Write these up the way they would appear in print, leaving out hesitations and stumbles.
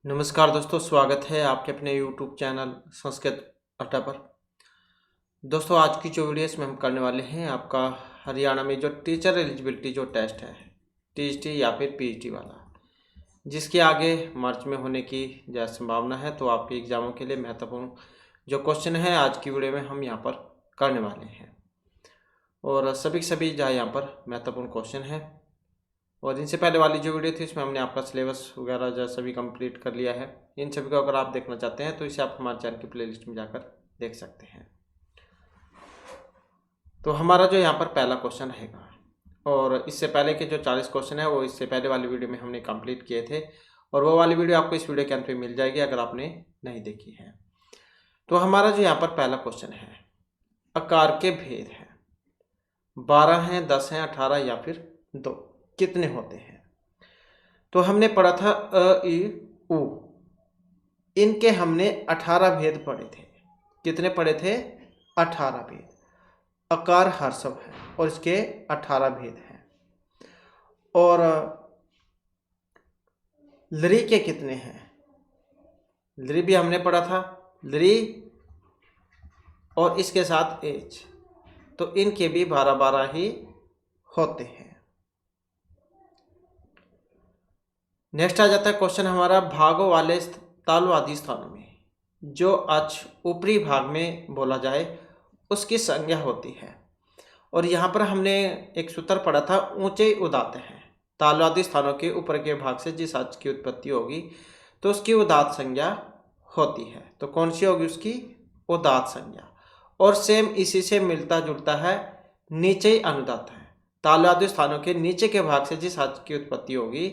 नमस्कार दोस्तों, स्वागत है आपके अपने YouTube चैनल संस्कृत अड्डा पर। दोस्तों, आज की जो वीडियो इसमें हम करने वाले हैं आपका हरियाणा में जो टीचर एलिजिबिलिटी जो टेस्ट है टीएसटी या फिर पीएचडी वाला, जिसके आगे मार्च में होने की ज़्यादा संभावना है। तो आपके एग्ज़ामों के लिए महत्वपूर्ण जो क्वेश्चन है आज की वीडियो में हम यहाँ पर करने वाले हैं, और सभी जहाँ यहाँ पर महत्वपूर्ण क्वेश्चन है। और इनसे पहले वाली जो वीडियो थी इसमें हमने आपका सिलेबस वगैरह जो सभी कंप्लीट कर लिया है। इन सभी को अगर आप देखना चाहते हैं तो इसे आप हमारे चैनल की प्लेलिस्ट में जाकर देख सकते हैं। तो हमारा जो यहाँ पर पहला क्वेश्चन रहेगा, और इससे पहले के जो 40 क्वेश्चन है वो इससे पहले वाली वीडियो में हमने कंप्लीट किए थे, और वो वाली वीडियो आपको इस वीडियो के अंत में मिल जाएगी अगर आपने नहीं देखी है। तो हमारा जो यहाँ पर पहला क्वेश्चन है, आकार के भेद हैं, 12 हैं, 10 हैं, 18 या फिर 2, कितने होते हैं? तो हमने पढ़ा था अ ई उ, इनके हमने 18 भेद पढ़े थे। कितने पढ़े थे? 18 भेद। अकार ह्रस्व है और इसके 18 भेद हैं। और लरी के कितने हैं? लरी भी हमने पढ़ा था, लरी और इसके साथ एच, तो इनके भी 12-12 ही होते हैं। नेक्स्ट आ जाता है क्वेश्चन हमारा, भागों वाले तालु आदि स्थानों में जो अच ऊपरी भाग में बोला जाए उसकी संज्ञा होती है। और यहाँ पर हमने एक सूत्र पढ़ा था, ऊंचे उदात्त हैं। तालु आदि स्थानों के ऊपर के भाग से जिस अच की उत्पत्ति होगी तो उसकी उदात्त संज्ञा होती है। तो कौन सी होगी उसकी? उदात्त संज्ञा। और सेम इसी से मिलता जुलता है, नीचे ही अनुदात्त है। तालु आदि स्थानों के नीचे के भाग से जिस अच की उत्पत्ति होगी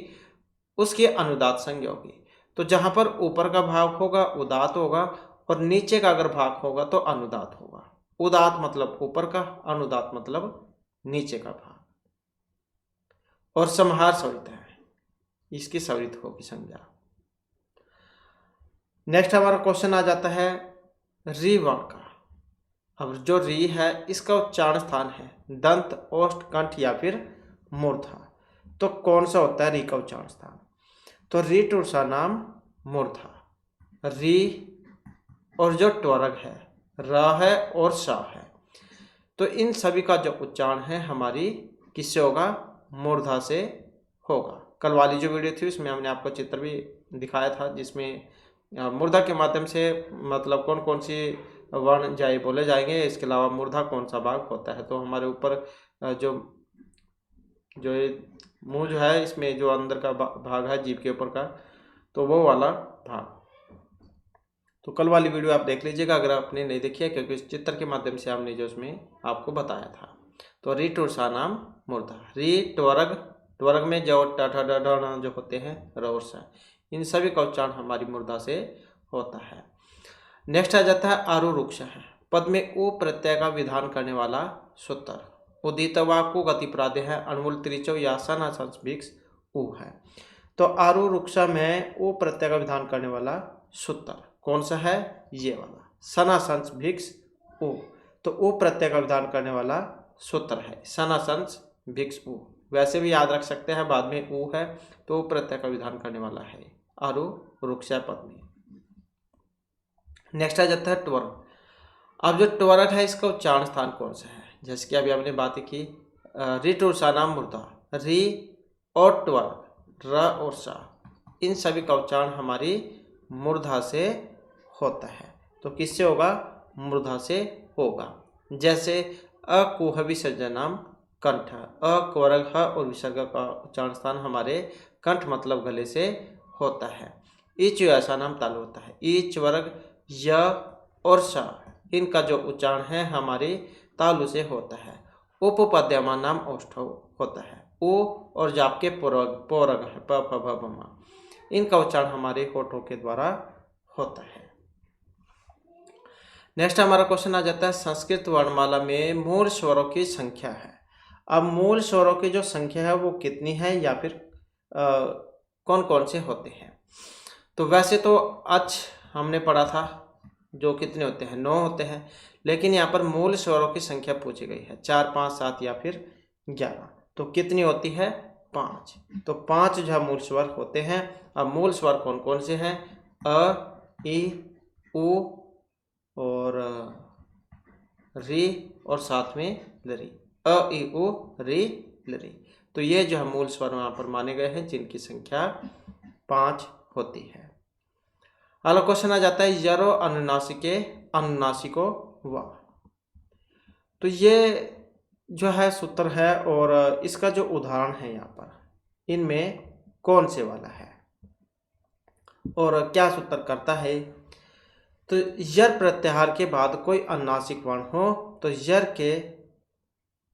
उसकी अनुदात्त संज्ञा होगी। तो जहाँ पर ऊपर का भाग होगा उदात्त होगा, और नीचे का अगर भाग होगा तो अनुदात्त होगा। उदात्त मतलब ऊपर का, अनुदात्त मतलब नीचे का भाग। और समाहार सवरित है, इसकी सवरित होगी संज्ञा। नेक्स्ट हमारा क्वेश्चन आ जाता है री वर्ण का। अब जो री है इसका उच्चारण स्थान है दंत, ओष्ठ, कंठ या फिर मूर्धा। तो कौन सा होता है री का उच्चारण स्थान? तो री टूसा नाम मूर्धा। री और जो ट्वरग है र है और सा है, तो इन सभी का जो उच्चारण है हमारी किससे होगा? मूर्धा से होगा। कल वाली जो वीडियो थी उसमें हमने आपको चित्र भी दिखाया था जिसमें मूर्धा के माध्यम से मतलब कौन कौन सी वर्ण जाए बोले जाएंगे, इसके अलावा मूर्धा कौन सा भाग होता है। तो हमारे ऊपर जो जो मुंह जो है इसमें जो अंदर का भाग है जीभ के ऊपर का, तो वो वाला भाग। तो कल वाली वीडियो आप देख लीजिएगा अगर आपने नहीं देखी है, क्योंकि इस चित्र के माध्यम से हमने जो उसमें आपको बताया था। तो री टूसा नाम मूर्धा। री ट्वरग, ट्वरग में जो जो होते हैं र सा, इन सभी का उच्चारण हमारी मूर्धा से होता है। नेक्स्ट आ जाता है आरुरुक्ष है, पद में उ प्रत्यय का विधान करने वाला सूत्र। उदितवा को गति प्रादे है, अणमुल त्रिचौ या सनासंस भिक्स उ है। तो आरुरुक्षा में उ प्रत्यय का विधान करने वाला सूत्र कौन सा है? ये वाला सनासंस भिक्स उ। तो उ प्रत्यय का विधान करने वाला सूत्र है सनासंस भिक्स उ। वैसे भी याद रख सकते हैं, बाद में उ है तो प्रत्यय का विधान करने वाला है आरुरुक्षा पद में। नेक्स्ट आ जाता है ट्वरग। अब जो ट्वरग है इसका उच्चारण स्थान कौन सा है? जैसे कि अभी हमने बात की री टूसा नाम मूर्धा, री और ट्वरग र और सा, इन सभी का उच्चारण हमारी मूर्धा से होता है। तो किससे होगा? मूर्धा से होगा। जैसे अकुह विसर्जन नाम कंठ, अक्वरग ह और विसर्ग का उच्चारण स्थान हमारे कंठ मतलब गले से होता है। ईच ऐसा नाम तालु होता है। ईच, वर्ग, य और सा, इनका जो उच्चारण है हमारे तालु से होता है। उपपद्यमान नाम ओष्ठ होता है। ओ और जाप के पोरग है प फ भ भ म, इनका उच्चारण हमारे होठों के द्वारा होता है। नेक्स्ट हमारा क्वेश्चन आ जाता है संस्कृत वर्णमाला में मूल स्वरों की संख्या है। अब मूल स्वरों की जो संख्या है वो कितनी है या फिर कौन कौन से होते हैं? तो वैसे तो अच हमने पढ़ा था जो कितने होते हैं? 9 होते हैं, लेकिन यहाँ पर मूल स्वरों की संख्या पूछी गई है 4, 5, 7 या फिर 11। तो कितनी होती है? 5। तो 5 जो है मूल स्वर होते हैं। अब मूल स्वर कौन कौन से हैं? अ, ई, उ और री और साथ में लरी। अ, ई, उ, री, लरी। तो ये जो है मूल स्वर वहाँ पर माने गए हैं, जिनकी संख्या 5 होती है। अगला क्वेश्चन आ जाता है यरो अनुनासिके अनुनासिको वा। तो ये जो है सूत्र है और इसका जो उदाहरण है यहाँ पर, इनमें कौन से वाला है और क्या सूत्र करता है? तो यर प्रत्याहार के बाद कोई अनुनासिक वर्ण हो तो यर के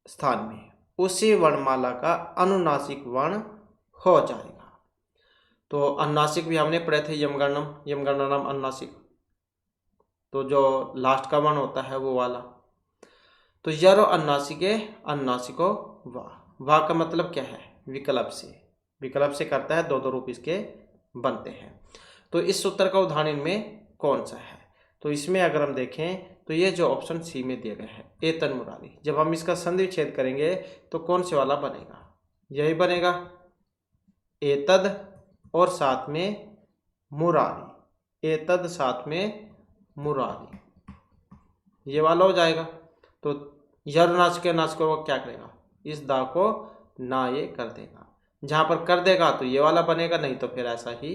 स्थान में उसी वर्णमाला का अनुनासिक वर्ण हो जाएगा। तो अनुनासिक भी हमने पढ़े थे, यमगणनम, यमगणनम अनुनासिक। तो जो लास्ट का वर्ण होता है वो वाला। तो यरो अनुनासिके अनुनासिको वाह का मतलब क्या है? विकल्प से, विकल्प से करता है, 2 रूप इसके बनते हैं। तो इस सूत्र का उदाहरण इनमें कौन सा है? तो इसमें अगर हम देखें तो ये जो ऑप्शन सी में दिया गया है एतन मुरारी, जब हम इसका संधि विच्छेद करेंगे तो कौन से वाला बनेगा? यही बनेगा, एतद और साथ में मुरारी, एतद साथ में मुरारी, ये वाला हो जाएगा। तो यर नाच को वो क्या करेगा? इस दा को ना ये कर देगा, जहाँ पर कर देगा तो ये वाला बनेगा, नहीं तो फिर ऐसा ही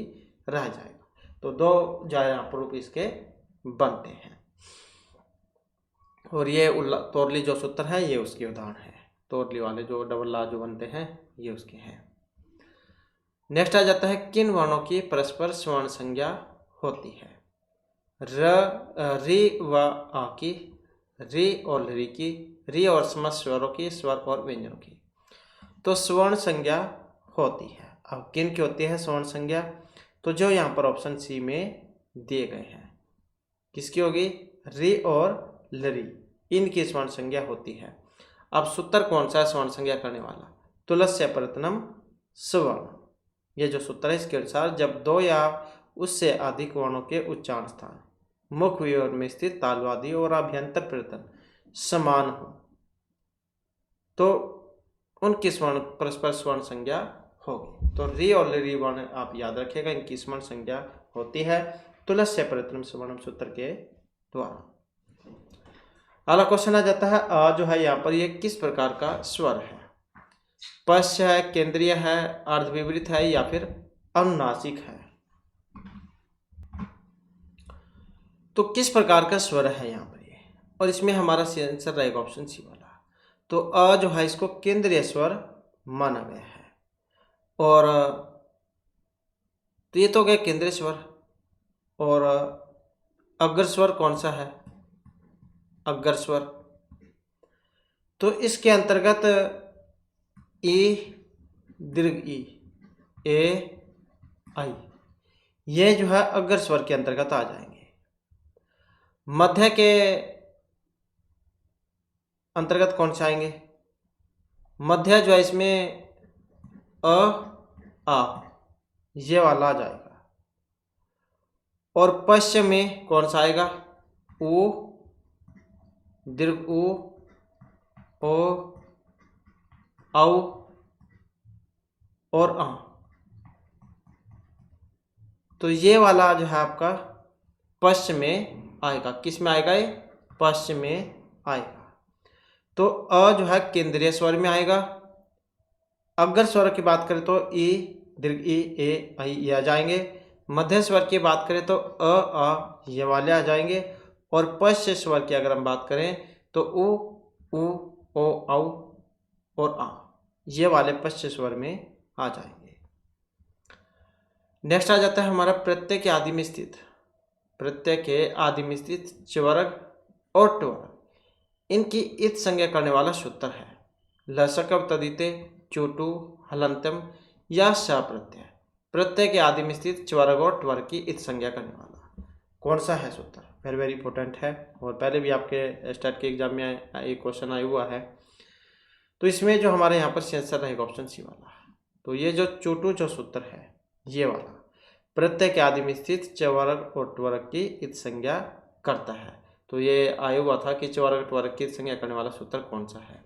रह जाएगा। तो 2 जो यहाँ पर रूप इसके बनते हैं और ये तोरली जो सूत्र है ये उसके उदाहरण है। तोरली वाले जो डबल ला जो बनते हैं ये उसके हैं। नेक्स्ट आ जाता है किन वर्णों की परस्पर स्वर्ण संज्ञा होती है? री व आ की, री और लरी की, री और समस्त स्वरों की, स्वर और व्यंजनों की। तो स्वर्ण संज्ञा होती है। अब किन की होती है स्वर्ण संज्ञा? तो जो यहाँ पर ऑप्शन सी में दिए गए हैं, किसकी होगी? री और लरी, इनकी स्वर्ण संज्ञा होती है। अब सूत्र कौन सा है स्वर्ण संज्ञा करने वाला? तुलस्य प्रयत्नम स्वर्ण। ये जो सूत्र है इसके अनुसार जब 2 या उससे अधिक वर्णों के उच्चारण स्थान मुख विवर में स्थित तालवादी और अभ्यंतर प्रयत्न समान हो तो उनकी स्वर्ण परस्पर स्वर्ण संज्ञा होगी। तो री और लरी वर्ण आप याद रखिएगा, इनकी स्वर्ण संज्ञा होती है तुलस्य प्रयत्नम स्वर्ण सूत्र के द्वारा। अगला क्वेश्चन आ जाता है अ जो है यहाँ पर ये किस प्रकार का स्वर है? पश्च है, केंद्रीय है, अर्धविपरीत है या फिर अनुनासिक है? तो किस प्रकार का स्वर है यहाँ पर ये, और इसमें हमारा आंसर रहेगा ऑप्शन सी वाला। तो अ जो है इसको केंद्रीय स्वर माना गया है और तो ये तो गया केंद्रीय स्वर। और अग्र स्वर कौन सा है? अग्र स्वर। तो इसके अंतर्गत ई, दीर्घ ई, ए, आई, ये जो है अग्र स्वर के अंतर्गत आ जाएंगे। मध्य के अंतर्गत कौन से आएंगे? मध्य जो है इसमें अ, आ, ये वाला आ जाएगा। और पश्चिम में कौन सा आएगा? उ, दीर्घ उ, ओ, औ और आ। तो ये वाला जो है आपका पश्चिम में आएगा। किस में आएगा? ये पश्चिम में आएगा। तो अ जो है केंद्रीय स्वर में आएगा। अग्र स्वर की बात करें तो ई, दीर्घ ई, ए, आई, ये आ जाएंगे। मध्य स्वर की बात करें तो अ, आ, ये वाले आ जाएंगे। और पश्च स्वर की अगर हम बात करें तो उ, ओ, औ और आ, ये वाले पश्च स्वर में आ जाएंगे। नेक्स्ट आ जाता है हमारा प्रत्यय के आदि में स्थित, प्रत्यय के आदि में स्थित च्वर्ग और ट्वर्ग, इनकी इत संज्ञा करने वाला सूत्र है लसकव तदिते, चोटू, हलंतम या स प्रत्यय। प्रत्यय के आदि में स्थित च्वर्ग और ट्वर्ग की इत संज्ञा करने वाला कौन सा है सूत्र? वेरी वेरी इंपॉर्टेंट है और पहले भी आपके स्टेट के एग्जाम में एक क्वेश्चन आया हुआ है। तो इसमें जो हमारे यहाँ पर आंसर रहेगा ऑप्शन सी वाला। तो ये जो चोटू जो सूत्र है ये वाला प्रत्यय के आदि में स्थित च्वर्ग और ट्वर्ग की इत संज्ञा करता है। तो ये आया हुआ था कि च्वर्ग ट्वर्ग की इत संज्ञा करने वाला सूत्र कौन सा है।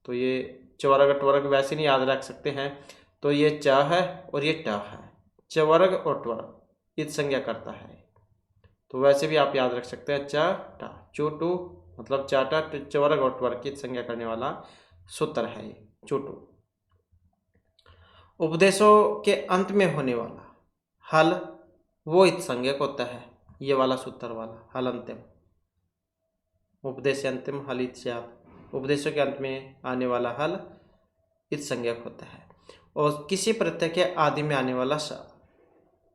तो ये च्वर्ग ट्वर्ग वैसे नहीं याद रख सकते हैं, तो ये च है और ये ट है, चवर्ग और ट्वर्ग इत संज्ञा करता है। तो वैसे भी आप याद रख सकते हैं च टा, चोटू मतलब चाटा, चवर्ग और ट्वर्ग की संज्ञा करने वाला सूत्र है ये चोटू। उपदेशों के अंत में होने वाला हल वो इत संज्ञक होता है, ये वाला सूत्र वाला हल अंतिम, उपदेश अंतिम हल इत स्यात्, उपदेशों के अंत में आने वाला हल इत संज्ञक होता है। और किसी प्रत्यय के आदि में आने वाला स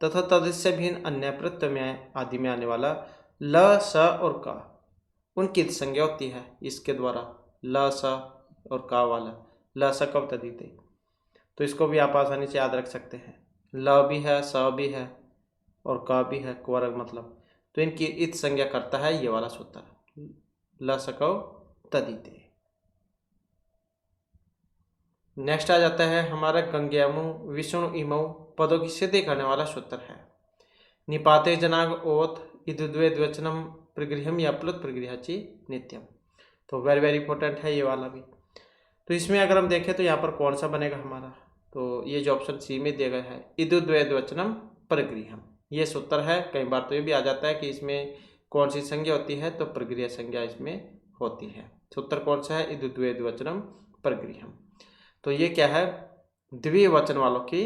तथा तदस्य भिन्न अन्य प्रत्यय में आदि में आने वाला ल स और का, उनकी इत संज्ञा होती है इसके द्वारा, ल स और का वाला, ल स कब तदिते। तो इसको भी आप आसानी से याद रख सकते हैं, ल भी है, स भी है और का भी है, क्वर्ग मतलब, तो इनकी इत संज्ञा करता है ये वाला सूत्र, ल सकौ तदिते। नेक्स्ट आ जाता है हमारा गंग्यामु विष्णु इमौ पदों की सिद्धि करने वाला सूत्र है। निपाते जनाग ओत इद्वे द्वचनम प्रगृहम या प्लुत प्रगृहाची नित्यम। तो वेरी वेरी इंपॉर्टेंट है ये वाला भी। तो इसमें अगर हम देखें तो यहाँ पर कौन सा बनेगा हमारा, तो ये जो ऑप्शन सी में दिया गया है इद्वे द्वचनम प्रगृहम, ये सूत्र है। कई बार तो ये भी आ जाता है कि इसमें कौन सी संज्ञा होती है, तो प्रगृह संज्ञा इसमें होती है। सूत्र कौन सा है, इद्वे द्वचनम प्रगृहम। तो ये क्या है, द्विवचन वालों की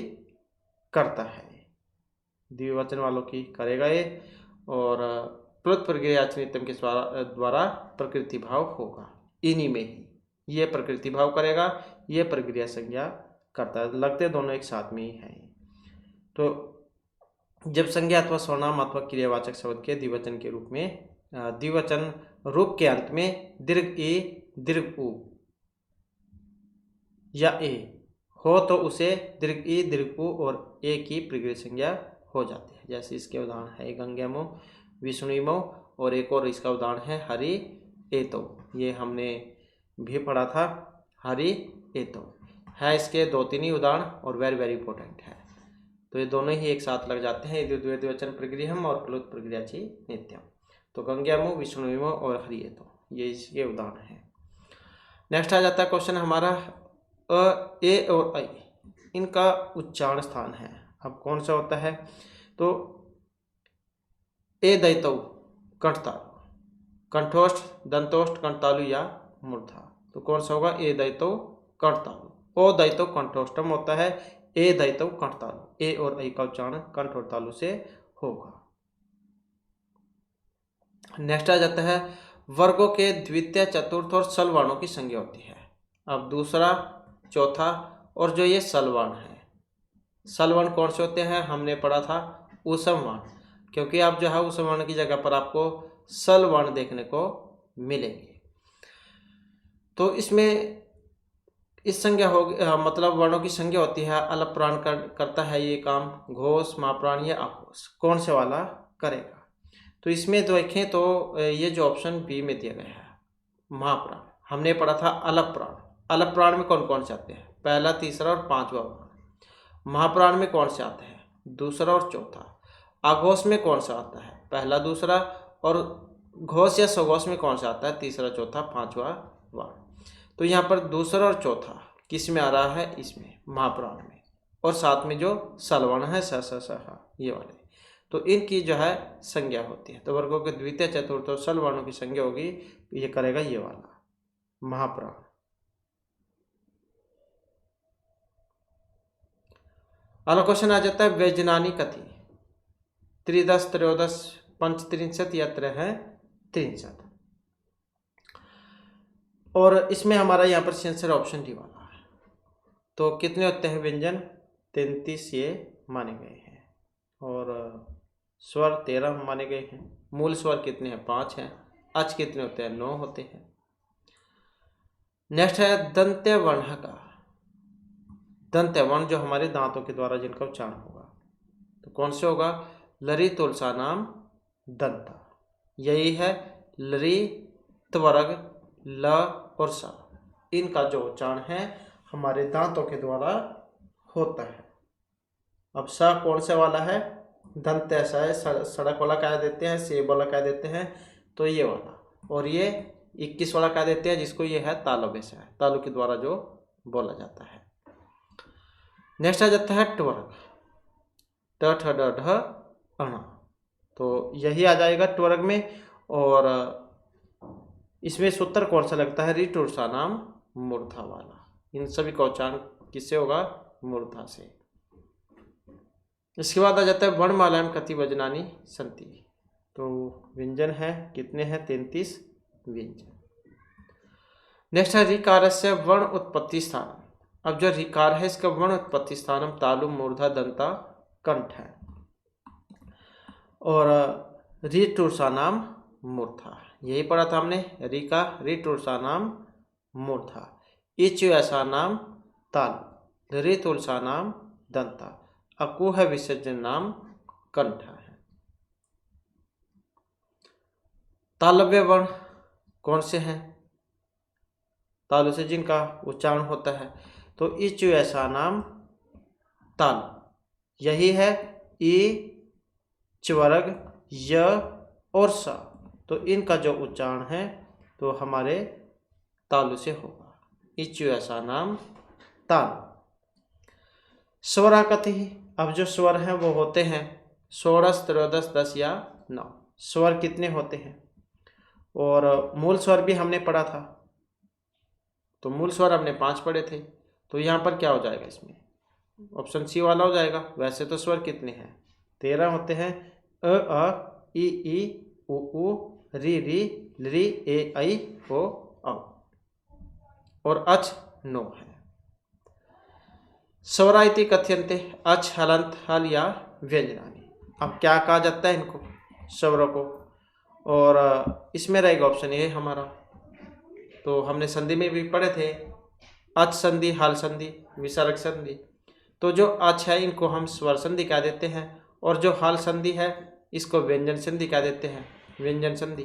करता है, द्विवचन वालों की करेगा ये, और प्लुत प्रगृहाची नित्यम के द्वारा प्रकृति भाव होगा, इन्हीं में ही ये प्रकृति भाव करेगा, ये प्रक्रिया संज्ञा करता है, लगते दोनों एक साथ में ही है। तो जब संज्ञा अथवा सर्वनाम अथवा क्रियावाचक शब्द के द्विवचन के रूप में द्विवचन रूप के अंत में दीर्घ ए दीर्घ उ या ए हो तो उसे दीर्घ ई दीर्घ उ और ए की प्रगृह संज्ञा हो जाती है। जैसे इसके उदाहरण है गंगेमो विष्णुमो, और एक और इसका उदाहरण है हरि एतो, ये हमने भी पढ़ा था, हरि एतो है। इसके दो तीन ही उदाहरण और वेरी वेरी इंपॉर्टेंट है। तो ये दोनों ही एक साथ लग जाते हैं, द्विवचन प्रगृहम और प्लुत प्रगृहाची नित्यम। तो गंगेमो विष्णुमो और हरि एतो ये इसके उदाहरण है। नेक्स्ट आ जाता है क्वेश्चन हमारा अ ए और ऐ, इनका उच्चारण स्थान है। अब कौन सा होता है, तो ए दैतौ कंठतालु, कंठोष्ठ दंतोष्ठ कंठतालु या मूर्धा, तो कौन सा होगा, ए दैतौ कंठतालु। ओ दैतौ कंठोष्ठम होता है, ए दैतौ कंठतालु, ए और ऐ का उच्चारण कंठ और तालु से होगा। नेक्स्ट आ जाता है वर्गों के द्वितीय चतुर्थ और सल वर्णों की संज्ञा होती है। अब दूसरा चौथा और जो ये सलवर्ण है, सलवर्ण कौन से होते हैं, हमने पढ़ा था उसम वर्ण, क्योंकि आप जो है उसम वर्ण की जगह पर आपको सलवर्ण देखने को मिलेंगे। तो इसमें इस संज्ञा हो मतलब वर्णों की संज्ञा होती है, अलप प्राण करता है ये काम, घोष महाप्राण या अघोष, कौन से वाला करेगा। तो इसमें देखें तो ये जो ऑप्शन बी में दिया गया है महाप्राण, हमने पढ़ा था अलप प्राण, अलप प्राण में कौन कौन से आते हैं, पहला तीसरा और पांचवा वर्ण। महाप्राण में कौन से आते हैं, दूसरा और चौथा। अघोष में कौन सा आता है, पहला दूसरा, और घोष या सघोष में कौन सा आता है, तीसरा चौथा पांचवा वर्ण। तो यहाँ पर दूसरा और चौथा किस में आ रहा है, इसमें महाप्राण में, और साथ में जो सलवर्ण है स स स ये वाले, तो इनकी जो है संज्ञा होती है। तो वर्गों के द्वितीय चतुर्थ और सल वर्णों की संज्ञा होगी, ये करेगा ये वाला महाप्राण। अगला क्वेश्चन आ जाता है व्यजनानी कथि, त्रिदश त्रयोदश पंचत्रिंशत या त्रय त्रिंशत, और इसमें हमारा यहाँ पर सेंसर ऑप्शन डी वाला है। तो कितने होते हैं व्यंजन, 33 ये माने गए हैं, और स्वर 13 माने गए हैं। मूल स्वर कितने हैं, 5 हैं। अच कितने होते हैं, 9 होते हैं। नेक्स्ट है दंत्य वर्ण का, दंत्य वर्ण जो हमारे दांतों के द्वारा जिनका उच्चारण होगा, तो कौन से होगा, लरी तुलसा नाम दंता, यही है लरी त्वर्ग ल और सा, इनका जो उच्चारण है हमारे दांतों के द्वारा होता है। अब सा कौन से वाला है, दंत ऐसा है, सड़क वाला कह देते हैं, सेब वाला कह देते हैं, तो ये वाला, और ये 21 वाला कह देते हैं, जिसको ये है तालव्य से है, तालु के द्वारा जो बोला जाता है। नेक्स्ट आ जाता है ट्वर्ग, ट ठ ड ढ अण, तो यही आ जाएगा ट्वर्ग में। और इसमें सूत्र कौन सा लगता है, रिट नाम मूर्धा वाला। इन सभी का उच्चारण किससे होगा, मूर्धा से। इसके बाद आ जाता है वर्णमालायां कति व्यंजनानि सन्ति, तो व्यंजन है कितने हैं, 33 व्यंजन। नेक्स्ट है ऋकारस्य वर्ण उत्पत्ति स्थान। अब जो ऋकार है इसका वर्ण उत्पत्ति स्थानम तालु मूर्धा दंता कंठ है। और ऋ नाम मूर्धा, यही पढ़ा था हमने, रि का ऋ नाम मूर्धा, इच ऐसा नाम तालु, ऋ नाम दंता, अकुह विसर्जन नाम कंठ है। तालव्य वर्ण कौन से हैं, तालु से जिनका उच्चारण होता है, तो इच ऐसा नाम तालु, यही है ई च्वर्ग य और सा, तो इनका जो उच्चारण है तो हमारे तालु से होगा, इच ऐसा नाम तालु। स्वराकति, अब जो स्वर हैं वो होते हैं 16, 13, 10 या 9। स्वर कितने होते हैं, और मूल स्वर भी हमने पढ़ा था, तो मूल स्वर हमने 5 पढ़े थे, तो यहाँ पर क्या हो जाएगा, इसमें ऑप्शन सी वाला हो जाएगा। वैसे तो स्वर कितने हैं, 13 होते हैं, अ इ उ रि रि ए ऐ ओ औ, और अच 9 है। स्वरा इति कथ्यन्ते, अच हलंत हल या व्यंजनानि। अब क्या कहा जाता है इनको, स्वरों को, और इसमें रहेगा ऑप्शन ए हमारा। तो हमने संधि में भी पढ़े थे, अच संधि, हल संधि, विसर्ग संधि। तो जो अच है इनको हम स्वर संधि कह देते हैं, और जो हल संधि है इसको व्यंजन संधि कह देते हैं, व्यंजन संधि।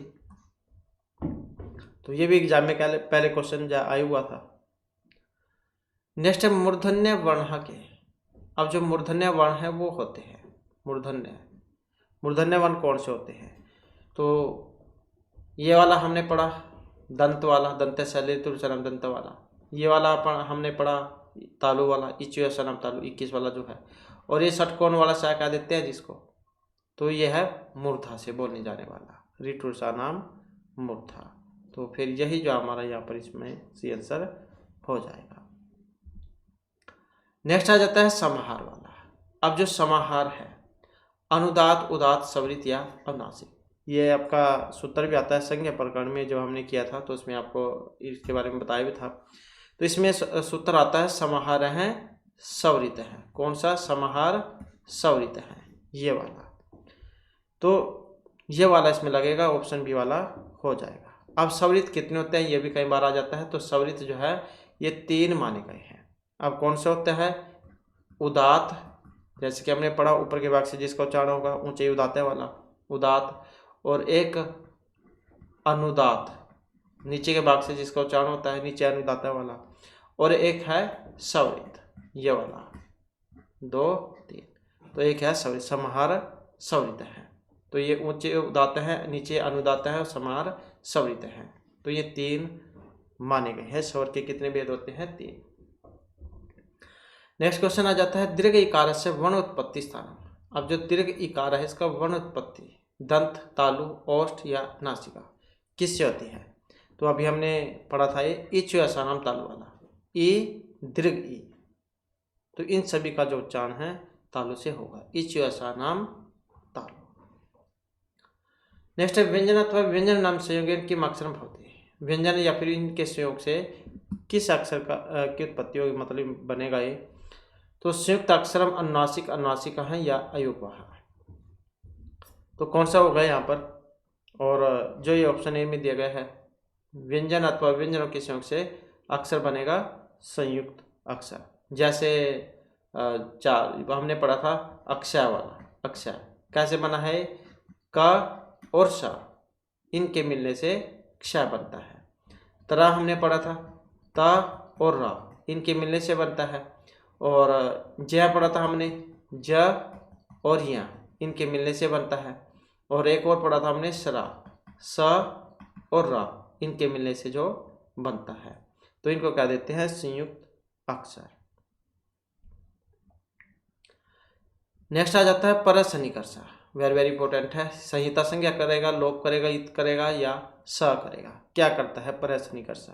तो ये भी एग्जाम में पहले क्वेश्चन आया हुआ था। नेक्स्ट है मूर्धन्य वर्ण के। अब जो मूर्धन्य वर्ण है वो होते हैं मूर्धन्य वर्ण कौन से होते हैं, तो ये वाला हमने पढ़ा, दंत वाला, दंत शैली तुलचरम दंत वाला। ये वाला हमने पढ़ा तालु वाला, इचु सनम तालु 21 वाला जो है। और ये षटकोण वाला सा कह देते हैं जिसको, तो ये है मूर्धा से बोलने जाने वाला, ऋटुषा नाम मूर्धा। तो फिर यही जो हमारा यहाँ पर इसमें सी आंसर हो जाएगा। नेक्स्ट आ जाता है समाहार वाला। अब जो समाहार है, अनुदात, उदात, स्वरित या अनुनासिक, ये आपका सूत्र भी आता है संज्ञा प्रकरण में जो हमने किया था, तो उसमें आपको इसके बारे में बताया भी था। तो इसमें सूत्र आता है समाहार है स्वरित है। कौन सा, समाहार स्वरित है, ये वाला। तो ये वाला इसमें लगेगा, ऑप्शन बी वाला हो जाएगा। अब स्वरित कितने होते हैं ये भी कई बार आ जाता है, तो स्वरित जो है ये 3 माने गए हैं। अब कौन से होते हैं, उदात, जैसे कि हमने पढ़ा ऊपर के भाग से जिसका उच्चारण होगा ऊंचे उदाते वाला उदात, और एक अनुदात, नीचे के भाग से जिसका उच्चारण होता है नीचे अनुदाता वाला, और एक है स्वरित, ये वाला 2 3। तो एक है स्वरित, समाहार स्वरित है। तो ये ऊंचे उदात है, नीचे अनुदात है, और समाहार स्वरित है। तो ये 3 माने गए हैं। स्वर के कितने भेद होते हैं, 3। नेक्स्ट क्वेश्चन आ जाता है दीर्घ इकार से वर्ण उत्पत्ति स्थान। अब जो दीर्घ इकार है इसका वर्ण उत्पत्ति दंत, तालु, ओष्ठ या नासिका किससे होती है, तो अभी हमने पढ़ा था ये इच ऐसा नाम तालु वाला, ई दीर्घ ई, तो इन सभी का जो उच्चारण है तालु से होगा, इच ऐसा नाम तालु। नेक्स्ट है व्यंजन अथवा व्यंजन नाम संयोग किम अक्षर भवति। व्यंजन या फिर इनके संयोग से किस अक्षर की उत्पत्ति होगी, मतलब बनेगा ये, तो संयुक्त अक्षरम अनुनासिक, अनुनासिका है या अयुग्म है। तो कौन सा होगा यहाँ पर, और जो ये ऑप्शन ए में दिया गया है, व्यंजन अथवा व्यंजनों के संयोग से अक्षर बनेगा संयुक्त अक्षर। जैसे हमने पढ़ा था अक्षय वाला, अक्षय कैसे बना है, क और श इनके मिलने से क्षय बनता है। तरह हमने पढ़ा था त और र इनके मिलने से बनता है। और ज पढ़ा था हमने, ज और या इनके मिलने से बनता है। और एक और पढ़ा था हमने सरा, स और र इनके मिलने से जो बनता है, तो इनको क्या देते हैं संयुक्त अक्षर। नेक्स्ट आ जाता है परस निकर्षा, वेरी वेरी इंपॉर्टेंट है। संहिता संज्ञा करेगा, लोप करेगा, इत करेगा या स करेगा। क्या करता है परस निकर्षा?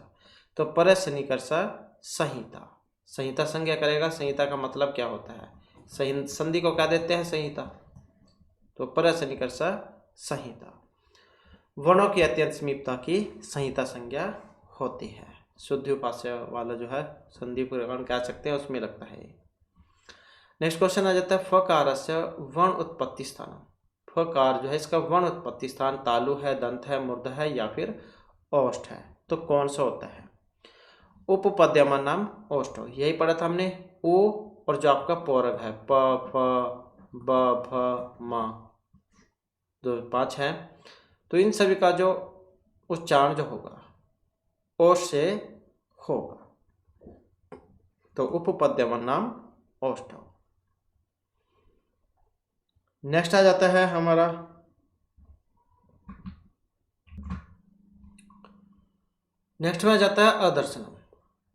तो परस निकर्षा संहिता, संहिता संज्ञा करेगा। संहिता का मतलब क्या होता है? संधि को क्या देते हैं? संहिता। तो परस निकर्षा संहिता वर्णों की अत्यंत समीपता की संहिता संज्ञा होती है। शुद्ध उपास्य वाला जो है संधि पूर्वकरण कह सकते हैं, उसमें लगता है। नेक्स्ट क्वेश्चन आ जाता है फकारस्य वर्ण उत्पत्ति स्थान। फकार जो है इसका वर्ण उत्पत्ति स्थान तालु है, दंत है, मूर्ध है या फिर ओष्ठ है। तो कौन सा होता है? उपपद्यमान नाम ओष्ठ, यही पढ़ा था हमने। ओ और जो आपका पौरग है प फ ब भ म, जो 5 है, तो इन सभी का जो उच्चारण जो होगा ओष्ठ से होगा। तो उपपद्यमान नाम ओष्ठ। नेक्स्ट आ जाता है हमारा नेक्स्ट में आ जाता है अदर्शनम,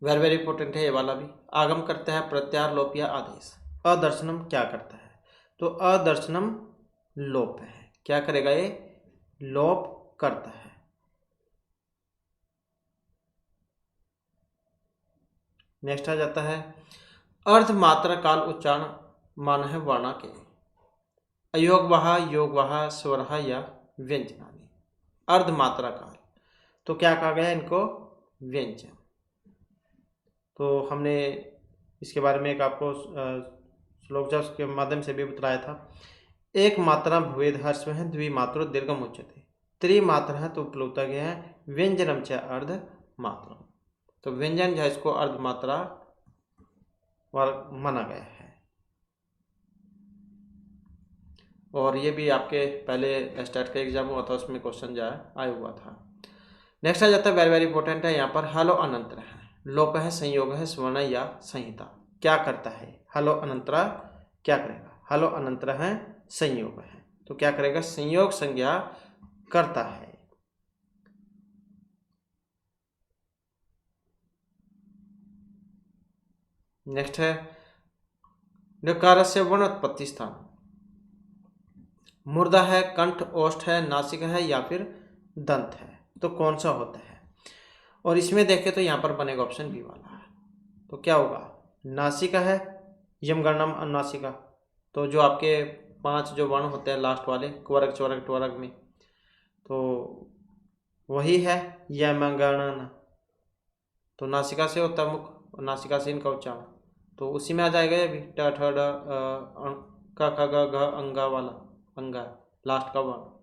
वेरी वेरी इंपॉर्टेंट है ये वाला भी। आगम करता है प्रत्यार, लोप या आदेश। अदर्शनम क्या करता है? तो अदर्शनम लोप है। क्या करेगा ये? लोप करता है। नेक्स्ट आ जाता है अर्धमात्रा काल उच्चारण मान है वर्णा के। अयोगवाह, योगवाह, स्वरः या व्यंजनानि। अर्धमात्रा काल, तो क्या कहा गया इनको? व्यंजन। तो हमने इसके बारे में एक आपको श्लोक के माध्यम से भी बताया था। एक मात्रा भवेद हर्ष में द्विमात्रो दीर्घम उच्यते, त्रिमात्रा है तो उपलब्ध गया है व्यंजनम च अर्ध मात्रा। तो व्यंजन जो है इसको अर्धमात्रा माना गया है। और ये भी आपके पहले स्टेट का एग्जाम हुआ था, उसमें क्वेश्चन जो है आया हुआ था। नेक्स्ट आ जाता है वेरी वेरी इंपॉर्टेंट है यहाँ पर हलो अनंतर है, लोप है, संयोग है, स्वर्ण या संहिता। क्या करता है? हलो अनंतरा क्या करेगा? हलो अनंतर है, संयोग है, तो क्या करेगा? संयोग संज्ञा करता है। नेक्स्ट है नकार से वर्णोत्पत्ति स्थान। मुर्दा है, कंठ, ओष्ठ है, नासिका है या फिर दंत है। तो कौन सा होता है? और इसमें देखें तो यहाँ पर बनेगा ऑप्शन बी वाला। तो क्या होगा? नासिका है, यमगणम अनुनासिका। तो जो आपके 5 जो वर्ण होते हैं लास्ट वाले क्वरक चौरक ट्वरक में, तो वही है यमगणन। तो नासिका से होता है मुख, और नासिका से इनका उच्चारण, तो उसी में आ जाएगा ये भी ट ठ ड क ख ग घ अंगा वाला, अंगा लास्ट का वर्ण।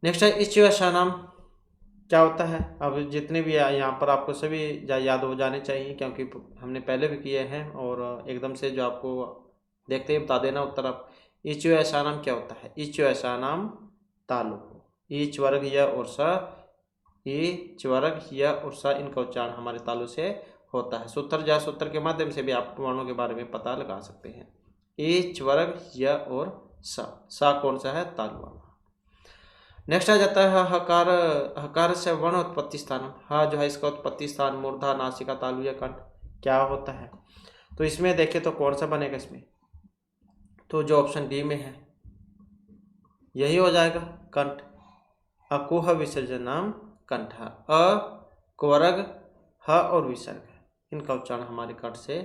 नेक्स्ट है इच्युएशा नाम। क्या होता है? अब जितने भी यहाँ पर आपको सभी याद हो जाने चाहिए, क्योंकि हमने पहले भी किए हैं। और एकदम से जो आपको देखते ही बता देना उत्तर आप। इचु ऐसा नाम क्या होता है? इचु ऐसा नाम तालु, ईच वर्ग या और सा, ईच वर्ग या और सा, इनका उच्चारण हमारे तालु से होता है। सूत्र या सूत्र के माध्यम से भी आप वर्णों के बारे में पता लगा सकते हैं। ईच वर्ग या और सा कौन सा है? तालु वाला। नेक्स्ट आ जाता है हकार। हकार से वर्ण उत्पत्ति स्थान। हा जो है इसका उत्पत्ति स्थान मूर्धा, नासिका, तालु या कंठ क्या होता है? तो इसमें देखें तो कौन सा बनेगा इसमें? तो जो ऑप्शन डी में है यही हो जाएगा, कंठ। अकुह विसर्जन नाम कंठ। अ क्वरग ह और विसर्ग, इनका उच्चारण हमारे कंठ से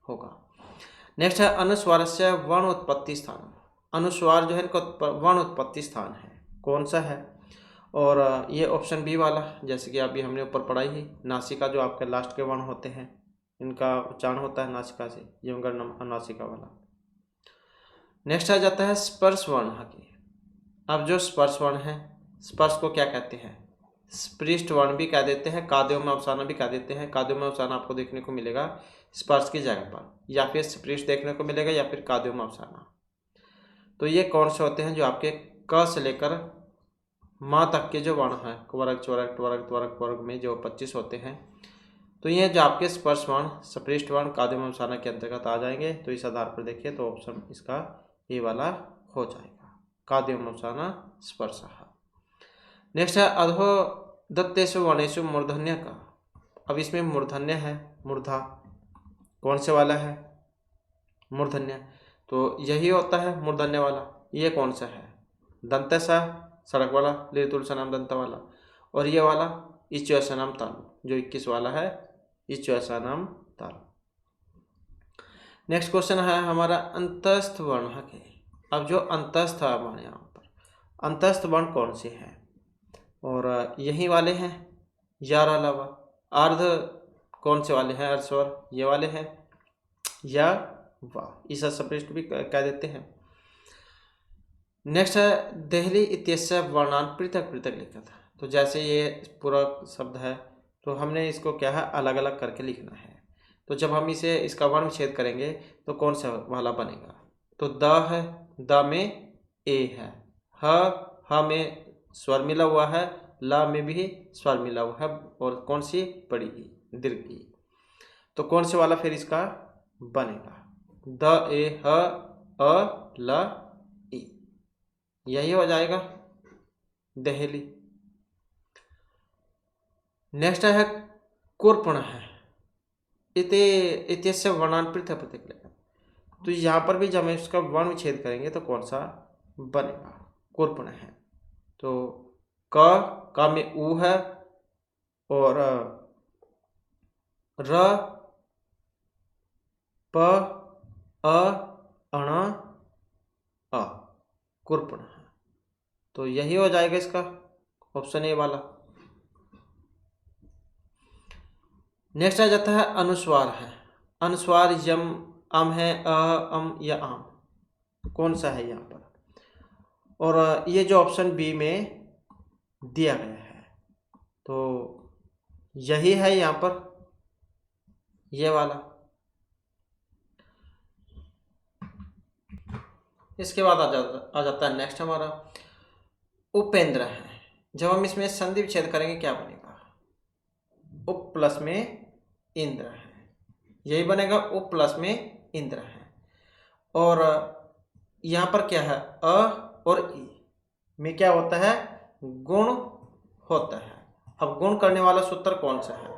होगा। नेक्स्ट है अनुस्वार से वर्ण उत्पत्ति स्थान। अनुस्वार जो है इनका वर्ण उत्पत्ति स्थान है, कौन सा है? और ये ऑप्शन बी वाला, जैसे कि अभी हमने ऊपर पढ़ाई ही, नासिका जो आपके लास्ट के वर्ण होते हैं इनका उच्चारण होता है नासिका से, यमगणम नासिका वाला। नेक्स्ट आ जाता है स्पर्श वर्ण की। अब जो स्पर्श वर्ण है, स्पर्श को क्या कहते हैं? स्पृष्ट वर्ण भी कह देते हैं, काद्यों में अवसाना भी कह देते हैं। काद्यों में अवसाना आपको देखने को मिलेगा स्पर्श की जगह पर, या फिर स्पृष्ट देखने को मिलेगा या फिर काद्यों में अवसाना। तो ये कौन से होते हैं? जो आपके क से लेकर माँ तक के जो वर्ण हैं, क्वरक चौरक ट्वरक त्वरक वर्ग में जो 25 होते हैं, तो ये जो आपके स्पर्श वर्ण, स्पृष्ट वर्ण काद्यों में अवसाना के अंतर्गत आ जाएंगे। तो इस आधार पर देखिए तो ऑप्शन इसका ए वाला हो जाएगा, काद्यों में अवसाना स्पर्श। नेक्स्ट है अधो दत्तेषु वर्णेषु मूर्धन्य का। अब इसमें मूर्धन्य है, मूर्धा कौन से वाला है? मूर्धन्य। तो यही होता है मूर्धन्य वाला। ये कौन सा है? दंत सा, सड़क वाला, लेतुलसनाम दंत वाला। और ये वाला इच्युअसनाम तालु, जो 21 वाला है इच्युअसनाम तालु। नेक्स्ट क्वेश्चन है हमारा अंतस्थ वर्ण है। अब जो अंतस्थ है हमारे यहाँ पर, अंतस्थ वर्ण कौन से हैं? और यही वाले हैं या अलावा अर्ध कौन से वाले हैं? अर्ध स्वर ये वाले हैं या वाह, इस सपृष्ट भी कह देते हैं। नेक्स्ट है देहली इत्यस्य वर्णान पृथक पृथक लिखा था। तो जैसे ये पूरा शब्द है तो हमने इसको क्या है अलग अलग करके लिखना है। तो जब हम इसे इसका वर्ण विच्छेद करेंगे तो कौन सा वाला बनेगा? तो द है, द में ए है, ह में स्वर मिला हुआ है, ला में भी स्वर मिला हुआ है, और कौन सी बड़ी ई, दीर्घ ई। तो कौन से वाला फिर इसका बनेगा? द ए ह अ ल ई, यही हो जाएगा देहली। नेक्स्ट है कुर्पण है इति इत्यस्य वर्णान पृथक पृथक लेगा। तो यहाँ पर भी जब हम इसका वर्ण विच्छेद करेंगे तो कौन सा बनेगा? कुर्पण है। तो क में ऊ है और र प अ अण अ, कुर्पण है। तो यही हो जाएगा इसका ऑप्शन ए वाला। नेक्स्ट आ जाता है अनुस्वार है। अनुस्वार यम अम है, अ अम या आम, कौन सा है यहाँ पर? और ये जो ऑप्शन बी में दिया गया है तो यही है यहाँ पर, ये वाला। इसके बाद आ जाता है नेक्स्ट हमारा उपेंद्र है। जब हम इसमें संधि विच्छेद करेंगे क्या बनेगा? उप प्लस में इंद्र है, यही बनेगा, उप प्लस में इंद्र है। और यहाँ पर क्या है? अ और ई में क्या होता है? गुण होता है। अब गुण करने वाला सूत्र कौन सा है?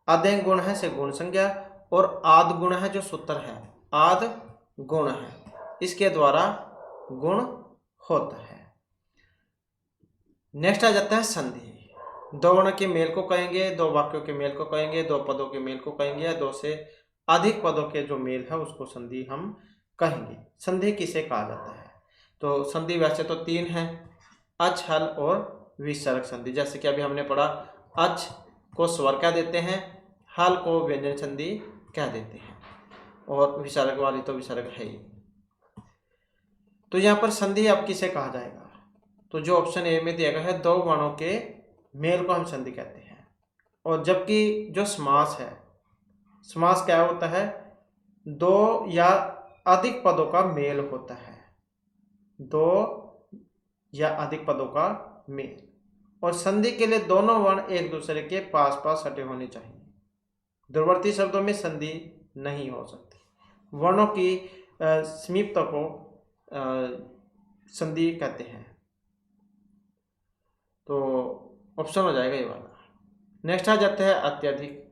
अध्ययन गुण है से गुण संज्ञा, और आद गुण है जो सूत्र है, आद गुण है, इसके द्वारा गुण होता है। नेक्स्ट आ जाता है संधि। दो वर्ण के मेल को कहेंगे, दो वाक्यों के मेल को कहेंगे, दो पदों के मेल को कहेंगे, या दो से अधिक पदों के जो मेल है उसको संधि हम कहेंगे। संधि किसे कहा जाता है? तो संधि वैसे तो तीन है, अच, हल और विसर्ग संधि। जैसे कि अभी हमने पढ़ा, अच को स्वर कह देते हैं, हल को व्यंजन संधि कह देते हैं, और विसर्ग वाली तो विसर्ग है ही। तो यहाँ पर संधि अब किसे कहा जाएगा? तो जो ऑप्शन ए में दिया गया है, दो वर्णों के मेल को हम संधि कहते हैं। और जबकि जो समास है, समास क्या होता है? दो या अधिक पदों का मेल होता है, दो या अधिक पदों का मेल। और संधि के लिए दोनों वर्ण एक दूसरे के पास पास सटे होने चाहिए। दूरवर्ती शब्दों में संधि नहीं हो सकती। वर्णों की समीपता को संधि कहते हैं। तो ऑप्शन हो जाएगा ये वाला। नेक्स्ट आ जाता है अत्यधिक।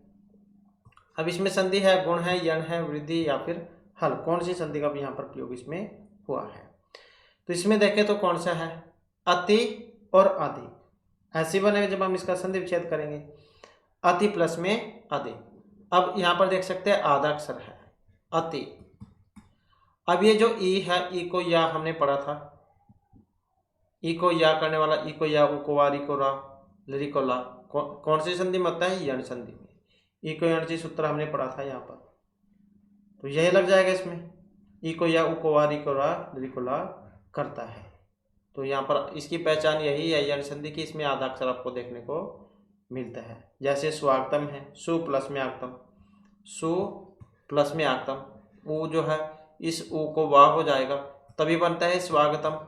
अब इसमें संधि है, गुण है, यण है, वृद्धि या फिर हल। कौन सी संधि का भी यहाँ पर प्रयोग इसमें हुआ है? तो इसमें देखें तो कौन सा है? अति और अधिक। ऐसे बनेगा जब हम इसका संधि विच्छेद करेंगे, अति प्लस में अधिक। अब यहाँ पर देख सकते हैं आधा अक्षर है अति। अब ये जो ई है, ई को या हमने पढ़ा था, ई को या करने वाला, ई को या, उ को वा, री को रा, लरी को ला, कौन सी संधि में होता है? यण संधि में। ई को यण सूत्र हमने पढ़ा था यहाँ पर, तो यही लग जाएगा इसमें। ई को या, उ को वा, री को रा, लरी को ला करता है। तो यहाँ पर इसकी पहचान यही है यण संधि की, इसमें आधा अक्षर आपको देखने को मिलता है। जैसे स्वागतम है, सु प्लस में आगतम, सु प्लस में आगतम, उ जो है इस उ को वाह हो जाएगा, तभी बनता है स्वागतम।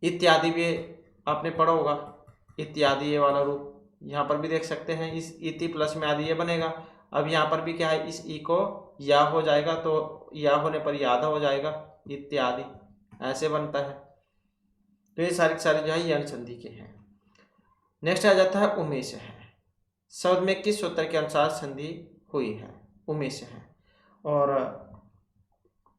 इत्यादि भी आपने पढ़ा होगा, इत्यादि ये वाला रूप यहाँ पर भी देख सकते हैं, इस इति प्लस में आदि ये बनेगा। अब यहाँ पर भी क्या है, इस ई को या हो जाएगा, तो या होने पर ये आधा हो जाएगा, इत्यादि ऐसे बनता है। तो ये सारे जो है यण संधि के हैं। नेक्स्ट आ जाता है उमेश है। शब्द में किस सूत्र के अनुसार संधि हुई है? उमेश है। और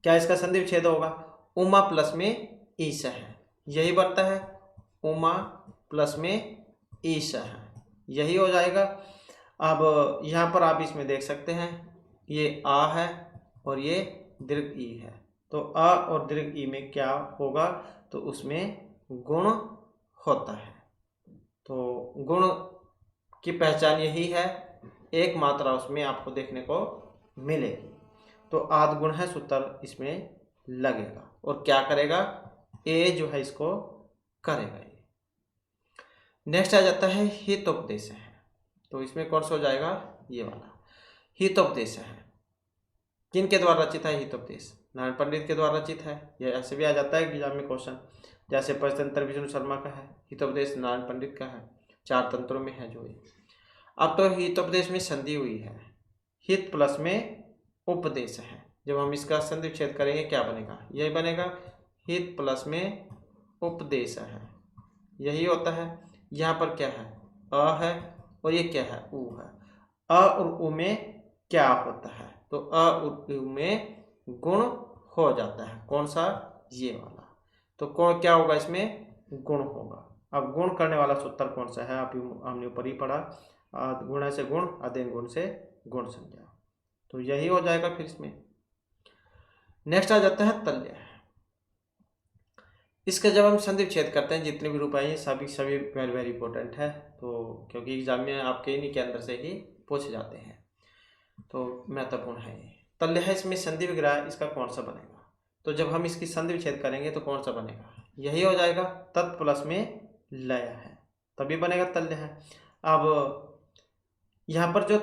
क्या इसका संधि विच्छेद होगा? उमा प्लस में ईश है, यही बनता है। उमा प्लस में ईश है, यही हो जाएगा। अब यहाँ पर आप इसमें देख सकते हैं, ये आ है और ये दीर्घ ई है, तो अ और दीर्घ ई में क्या होगा? तो उसमें गुण होता है। तो गुण की पहचान यही है, एक मात्रा उसमें आपको देखने को मिलेगी। तो आद गुण है सूत्र इसमें लगेगा और क्या करेगा? ए जो है इसको करेगा। नेक्स्ट आ जाता है हितोपदेश है, तो इसमें कौन सा हो जाएगा? ये वाला हितोपदेश है। किन के द्वारा रचित है हितोपदेश? नारायण पंडित के द्वारा रचित है। यह ऐसे भी आ जाता है एग्जाम में क्वेश्चन, जैसे पंचतंत्र विष्णु शर्मा का है, हितोपदेश नारायण पंडित का है, 4 तंत्रों में है जो ये। अब तो हितोपदेश में संधि हुई है, हित प्लस में उपदेश है। जब हम इसका संधि विच्छेद करेंगे क्या बनेगा? यही बनेगा, हित प्लस में उपदेश है, यही होता है। यहाँ पर क्या है? अ है और ये क्या है? उ है। अ और उ में क्या होता है? तो अ और उ में गुण हो जाता है। कौन सा? ये वाला। तो कौन क्या होगा? इसमें गुण होगा। अब गुण करने वाला सूत्र कौन सा है? आप हमने ऊपर ही पढ़ा, गुण से गुण, अधीन गुण से गुण संज्ञा, तो यही हो जाएगा फिर इसमें। नेक्स्ट आ जाता है तल्य। इसका जब हम संधि विच्छेद करते हैं, जितने भी रूप आए सभी वेरी वेरी इंपॉर्टेंट है, तो क्योंकि एग्जाम में आपके इन्हीं के अंदर से ही पूछे जाते हैं, तो महत्वपूर्ण है ये। तल्य है, इसमें संधि विग्रह इसका कौन सा बनेगा? तो जब हम इसकी संधि विच्छेद करेंगे तो कौन सा बनेगा? यही हो जाएगा, तत् प्लस में लय है, तभी बनेगा तल्य है। अब यहाँ पर जो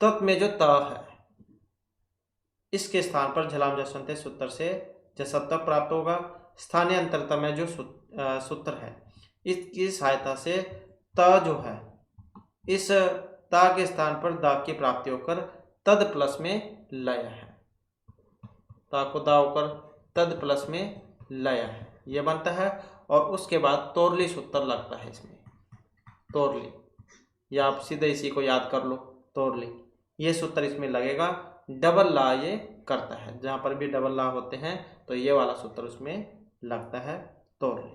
तत् में जो त है, इसके स्थान पर झलाम जसवंत सूत्र से जसत्व प्राप्त होगा। स्थानीय अंतरता में जो सूत्र है, इसकी सहायता से त जो है, इस ता के स्थान पर दा की प्राप्ति होकर तद प्लस में लय है। ता को दा होकर तद प्लस में लय है, यह बनता है। और उसके बाद तोरली सूत्र लगता है इसमें, तोरली, या आप सीधे इसी को याद कर लो, तोरली, ये सूत्र इसमें लगेगा। डबल ला ये करता है, जहाँ पर भी डबल ला होते हैं तो ये वाला सूत्र उसमें लगता है, तोरली।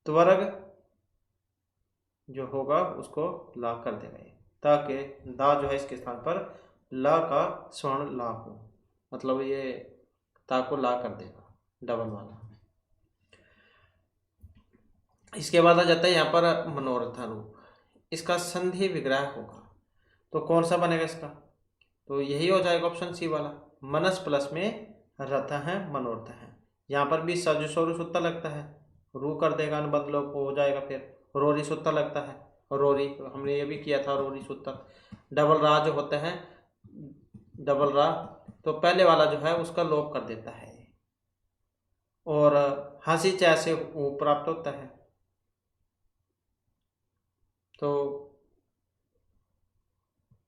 त्वरग जो होगा उसको ला कर देगा, ताकि दा जो है इसके स्थान पर ला का स्वर्ण ला हो, मतलब ये ता को ला कर देगा, डबल वाला। इसके बाद आ जाता है यहाँ पर मनोरथा रूप, इसका संधि विग्रह होगा, तो कौन सा बनेगा इसका? तो यही हो जाएगा ऑप्शन सी वाला, मनस प्लस में रथ है, मनोरथ है। यहाँ पर भी सज सोरु सूत्र लगता है, रू कर देगा, अनुबंध लोप हो जाएगा। फिर रोरी सूत्र लगता है, रोरी हमने ये भी किया था, रोरी सूत्र। डबल रा जो होता है, डबल रा, तो पहले वाला जो है उसका लोप कर देता है, और हंसी चा से ऊ प्राप्त होता है। तो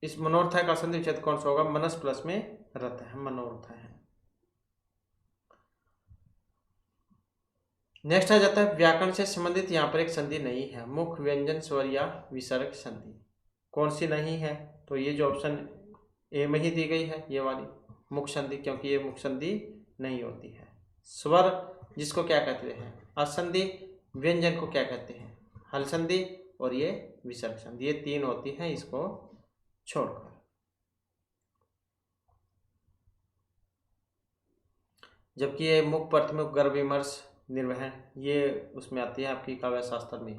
इस मनोरथा का संधि विच्छेद कौन सा होगा? मनस प्लस में रथ है, मनोरथा है। नेक्स्ट आ जाता है व्याकरण से संबंधित, यहाँ पर एक संधि नहीं है, मुख व्यंजन स्वर या विसर्ग संधि। कौन सी नहीं है? तो ये जो ऑप्शन ए में ही दी गई है, ये वाली मुख संधि, क्योंकि ये मुख संधि नहीं होती है। स्वर जिसको क्या कहते हैं? असंधि। व्यंजन को क्या कहते हैं? हल संधि। और ये विसर्ग संधि, ये 3 होती हैं इसको छोड़कर। जबकि ये मुख प्रतिमुख गर्भ विमर्श निर्वहन, ये उसमें आती है आपकी काव्य शास्त्र में,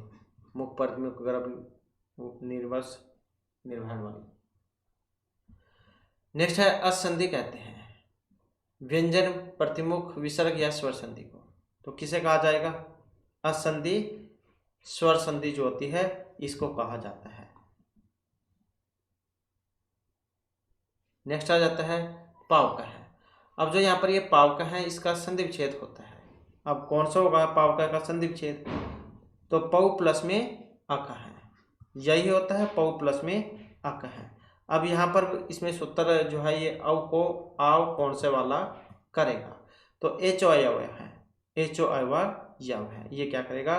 मुख प्रतिमुख गर्भ निर्वश निर्वहन वाली। नेक्स्ट है असंधि कहते हैं व्यंजन प्रतिमुख विसर्ग या स्वर संधि को, तो किसे कहा जाएगा? असंधि स्वर संधि जो होती है इसको कहा जाता है। नेक्स्ट आ जाता है पावका है। अब जो यहाँ पर ये पावका है, इसका संधि विच्छेद होता है। अब कौन सा होगा पावका का संधि विच्छेद? तो पौ प्लस में अक है, यही होता है, पौ प्लस में अक है। अब यहाँ पर इसमें सूत्र जो है, ये अव को आव कौन से वाला करेगा? तो एच अयव है, एच अयव यव है, ये क्या करेगा?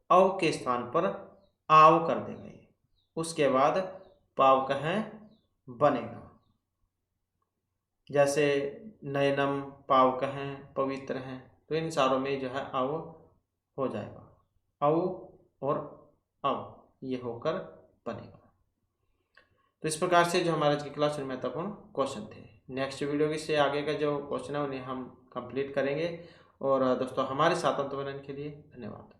अव के स्थान पर आव कर देगा, उसके बाद पावका है बनेगा। जैसे नयनम, पावक हैं, पवित्र हैं, तो इन सारों में जो है अव हो जाएगा, अव और अव ये होकर बनेगा। तो इस प्रकार से जो हमारे आज की क्लास में महत्वपूर्ण क्वेश्चन थे। नेक्स्ट वीडियो की से आगे का जो क्वेश्चन है उन्हें हम कंप्लीट करेंगे। और दोस्तों हमारे साथ अंत बनने के लिए धन्यवाद।